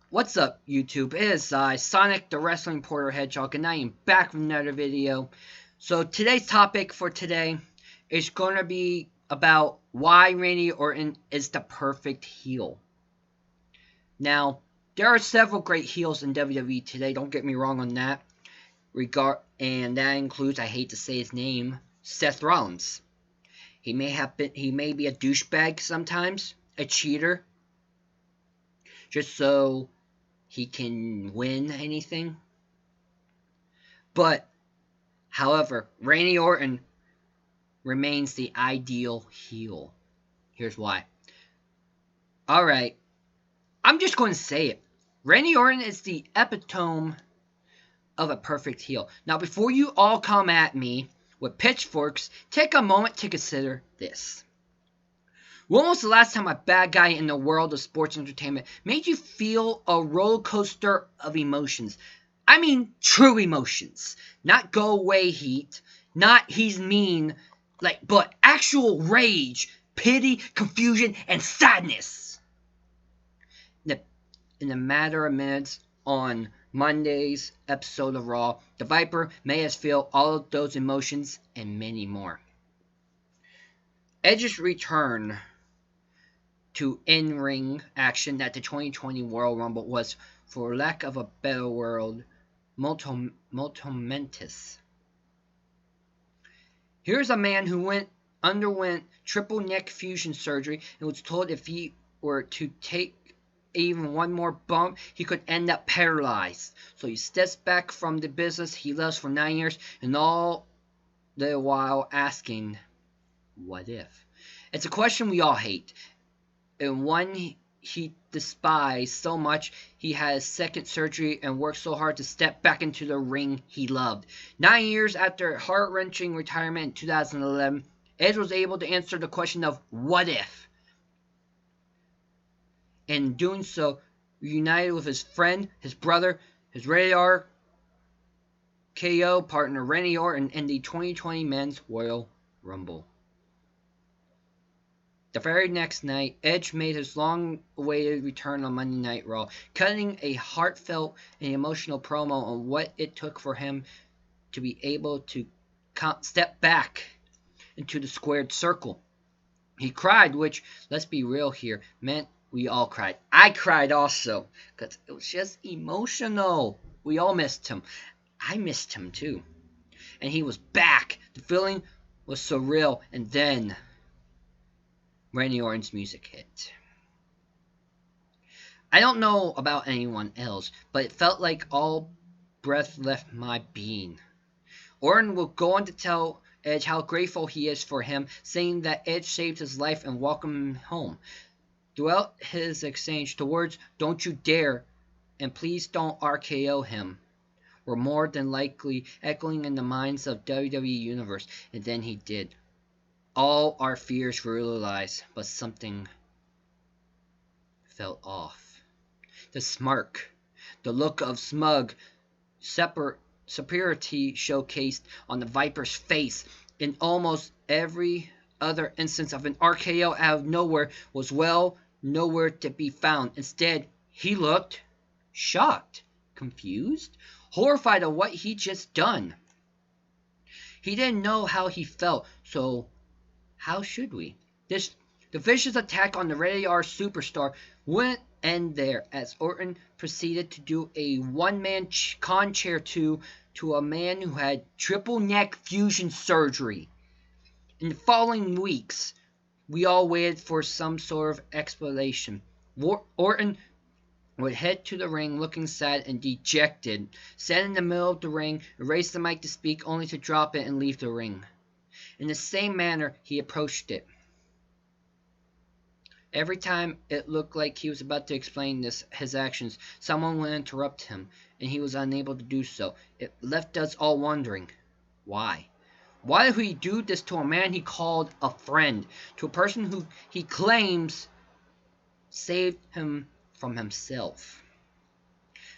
What's up, YouTube? It is Sonic the Wrestling Reporter Hedgehog, and I am back with another video. So today's topic for today is going to be about why Randy Orton is the perfect heel. Now, there are several great heels in WWE today, don't get me wrong on that. And that includes, I hate to say his name, Seth Rollins. He may be a douchebag sometimes, a cheater, just so he can win anything. But, however, Randy Orton remains the ideal heel. Here's why. Alright, I'm just going to say it. Randy Orton is the epitome of a perfect heel. Now, before you all come at me with pitchforks, take a moment to consider this. When was the last time a bad guy in the world of sports entertainment made you feel a roller coaster of emotions? I mean, true emotions. Not go away heat. Not he's mean. But actual rage, pity, confusion, and sadness. In a matter of minutes on Monday's episode of Raw, the Viper made us feel all of those emotions and many more. Edge's return to in-ring action at the 2020 Royal Rumble was, for lack of a better word, momentous. Here's a man who underwent triple neck fusion surgery and was told if he were to take even one more bump, he could end up paralyzed. So he steps back from the business he loves for 9 years, and all the while asking, what if? It's a question we all hate, and one he despised so much he had a second surgery and worked so hard to step back into the ring he loved. 9 years after a heart-wrenching retirement in 2011, Edge was able to answer the question of what if. In doing so, reunited with his friend, his brother, his Rated RKO partner Randy Orton in the 2020 Men's Royal Rumble. The very next night, Edge made his long-awaited return on Monday Night Raw, cutting a heartfelt and emotional promo on what it took for him to be able to step back into the squared circle. He cried, which, let's be real here, meant we all cried. I cried also, because it was just emotional. We all missed him. I missed him too. And he was back. The feeling was surreal, and then Randy Orton's music hit. I don't know about anyone else, but it felt like all breath left my being. Orton will go on to tell Edge how grateful he is for him, saying that Edge saved his life and welcomed him home. Throughout his exchange, the words, "Don't you dare," and "Please don't RKO him," were more than likely echoing in the minds of WWE Universe, and then he did. All our fears were realized, but something felt off. The smirk, the look of smug superiority showcased on the Viper's face in almost every other instance of an RKO out of nowhere was nowhere to be found. Instead, he looked shocked, confused, horrified at what he just done. He didn't know how he felt, so how should we? The vicious attack on the Rated R superstar wouldn't end there, as Orton proceeded to do a one-man con chair to a man who had triple neck fusion surgery. In the following weeks, we all waited for some sort of explanation. Orton would head to the ring looking sad and dejected, stand in the middle of the ring, raise the mic to speak, only to drop it and leave the ring. In the same manner he approached it. Every time it looked like he was about to explain his actions, someone would interrupt him, and he was unable to do so. It left us all wondering, why? Why would he do this to a man he called a friend, to a person who he claims saved him from himself?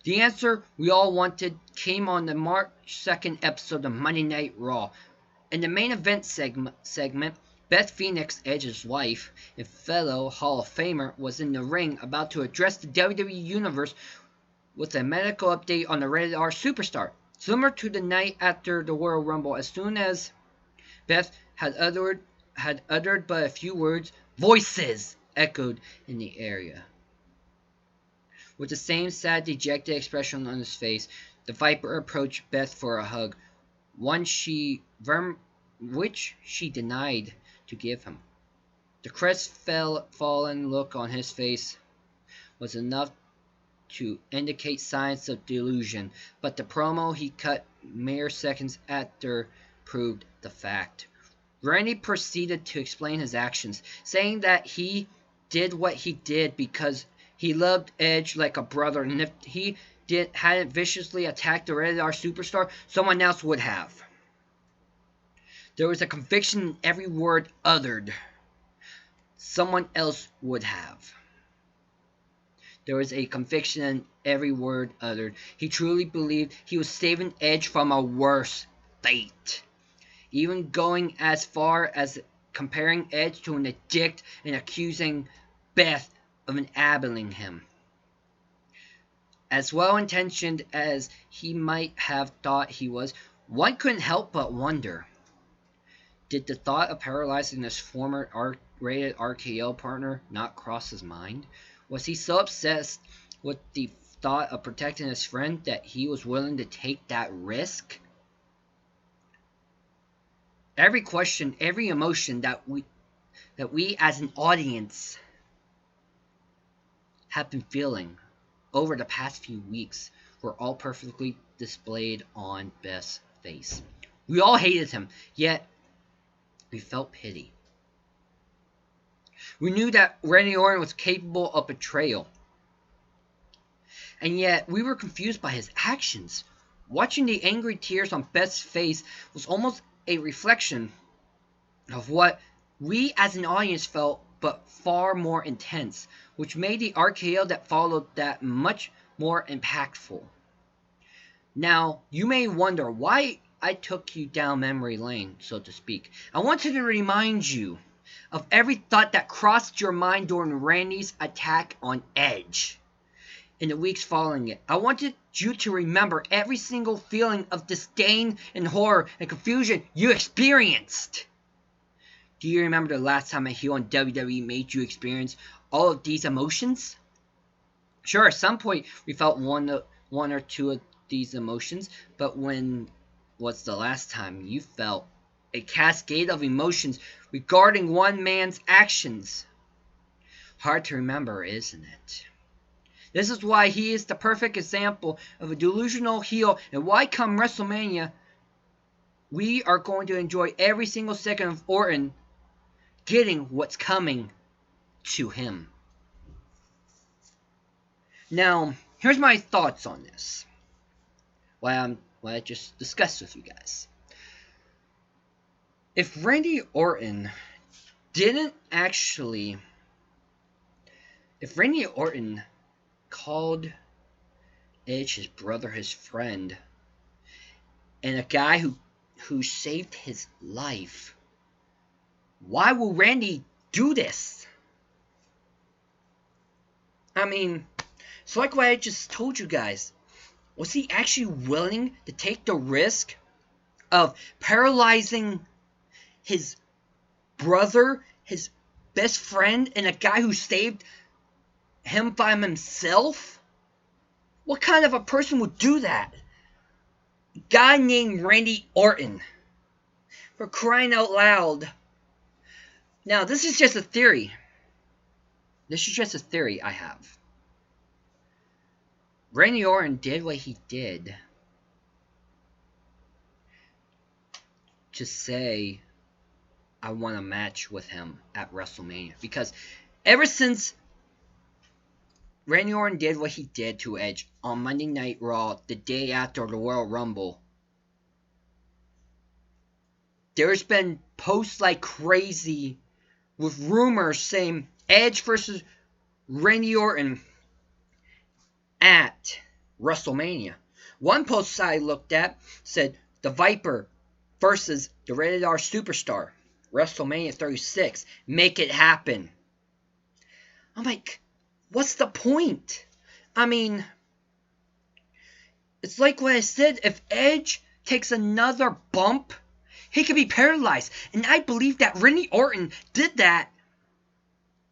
The answer we all wanted came on the March 2nd episode of Monday Night Raw. In the main event segment, Beth Phoenix, Edge's wife and fellow Hall of Famer, was in the ring about to address the WWE Universe with a medical update on the Rated R Superstar. Similar to the night after the Royal Rumble, as soon as Beth had uttered but a few words, voices echoed in the area. With the same sad, dejected expression on his face, the Viper approached Beth for a hug, which she denied to give him. The crestfallen look on his face was enough to indicate signs of delusion, but the promo he cut mere seconds after proved the fact. Randy proceeded to explain his actions, saying that he did what he did because he loved Edge like a brother, and if he hadn't viciously attacked the Rated R Superstar, someone else would have. There was a conviction in every word uttered. Someone else would have. There was a conviction in every word uttered. He truly believed he was saving Edge from a worse fate, even going as far as comparing Edge to an addict and accusing Beth of enabling him. As well-intentioned as he might have thought he was, one couldn't help but wonder, did the thought of paralyzing his former rated RKO partner not cross his mind? Was he so obsessed with the thought of protecting his friend that he was willing to take that risk? Every question, every emotion that we as an audience have been feeling over the past few weeks were all perfectly displayed on Beth's face. We all hated him, yet we felt pity. We knew that Randy Orton was capable of betrayal, and yet we were confused by his actions. Watching the angry tears on Beth's face was almost a reflection of what we as an audience felt, but far more intense, which made the RKO that followed that much more impactful. Now, you may wonder why I took you down memory lane, so to speak. I wanted to remind you of every thought that crossed your mind during Randy's attack on Edge in the weeks following it. I wanted you to remember every single feeling of disdain and horror and confusion you experienced. Do you remember the last time a heel on WWE made you experience all of these emotions? Sure, at some point we felt one or two of these emotions, but when was the last time you felt a cascade of emotions regarding one man's actions? Hard to remember, isn't it? This is why he is the perfect example of a delusional heel, and why come WrestleMania, we are going to enjoy every single second of Orton getting what's coming to him. Now, here's my thoughts on this. What I just discussed with you guys. If Randy Orton called Edge his brother, his friend, and a guy who saved his life, why will Randy do this? I mean, it's like what I just told you guys. Was he actually willing to take the risk of paralyzing his brother, his best friend, and a guy who saved him by himself? What kind of a person would do that? A guy named Randy Orton. For crying out loud. Now, this is just a theory. This is just a theory I have. Randy Orton did what he did to say, I want a match with him at WrestleMania. Because ever since Randy Orton did what he did to Edge on Monday Night Raw the day after the Royal Rumble, there's been posts like crazy with rumors saying Edge versus Randy Orton at WrestleMania. One post I looked at said the Viper versus the Rated R Superstar. WrestleMania 36. Make it happen. I'm like, what's the point? I mean, it's like what I said. If Edge takes another bump, he could be paralyzed. And I believe that Randy Orton did that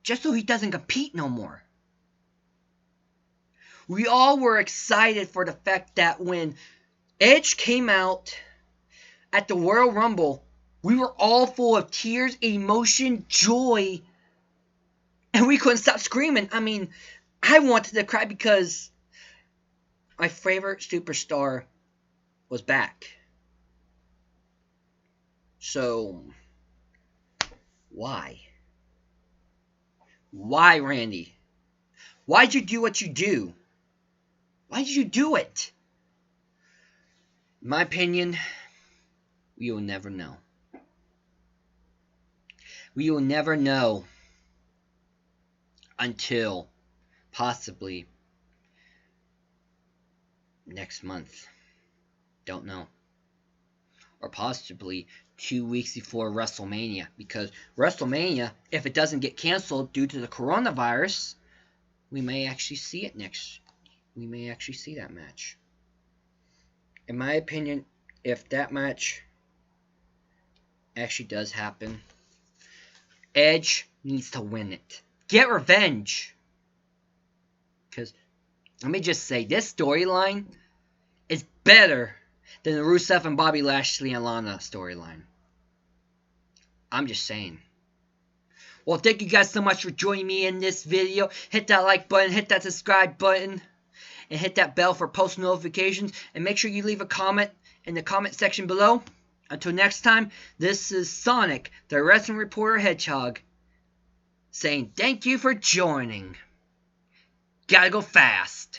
just so he doesn't compete no more. We all were excited for the fact that when Edge came out at the Royal Rumble, we were all full of tears, emotion, joy, and we couldn't stop screaming. I mean, I wanted to cry because my favorite superstar was back. So, why? Why, Randy? Why'd you do what you do? Why did you do it? In my opinion, we will never know. We will never know until possibly next month. Don't know. Or possibly 2 weeks before WrestleMania. Because WrestleMania, if it doesn't get canceled due to the coronavirus, we may actually see it next. We may actually see that match. In my opinion, if that match actually does happen, Edge needs to win it. Get revenge. Because, let me just say, this storyline is better than the Rusev and Bobby Lashley and Lana storyline. I'm just saying. Well, thank you guys so much for joining me in this video. Hit that like button, hit that subscribe button, and hit that bell for post notifications. And make sure you leave a comment in the comment section below. Until next time, this is Sonic, the Wrestling Reporter Hedgehog, saying thank you for joining. Gotta go fast.